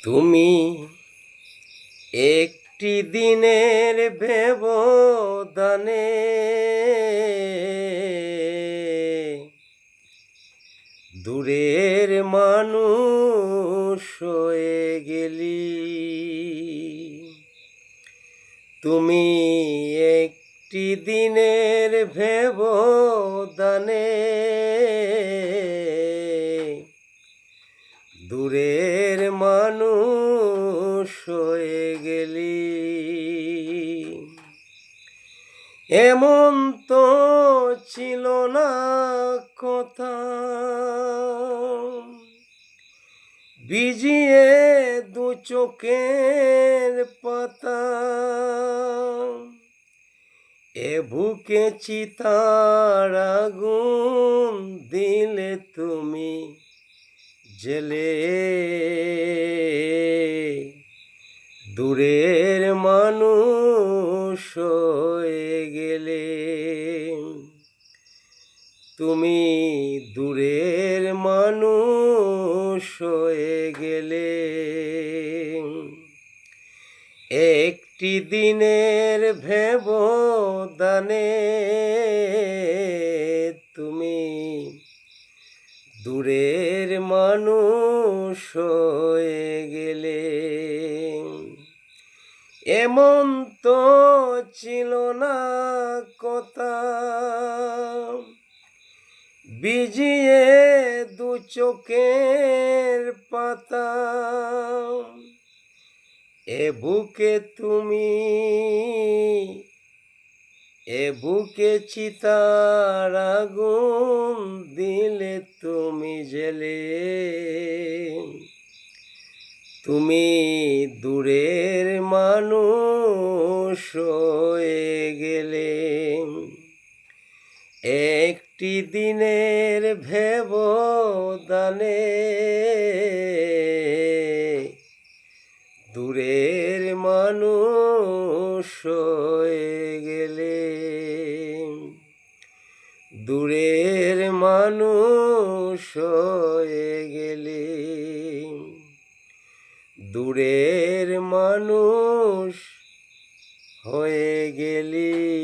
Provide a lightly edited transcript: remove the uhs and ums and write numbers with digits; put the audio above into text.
তুমি একটি দিনের ব্যবধানে দূরের মানুষ হয়ে গেলি। তুমি একটি দিনের ব্যবধানে দূরের মানুষ হয়ে গেলি। এমন তো ছিল না কথা, ভিজিয়ে দু চোখের পাতা, এ বুকে চিতার আগুন দিলে তুমি জেলে। দূরের মানুষ হয়ে গেলে। তুমি দূরের মানুষ হয়ে গেলে। একটি দিনের ব্যবধানে তুমি দূরের মানুষ হয়ে গেলে। এমন তো ছিল না কথা, ভিজিয়ে দু চোখের পাতা, এ বুকে চিতার আগুন দিলে তুমি জেলে। তুমি দূরের মানুষ হয়ে গেলে। একটি দিনের ব্যবধানে দূরের মানুষ হয়ে গেলে। দূরের মানুষ হয়ে গেলে। দূরের মানুষ হয়ে গেলি।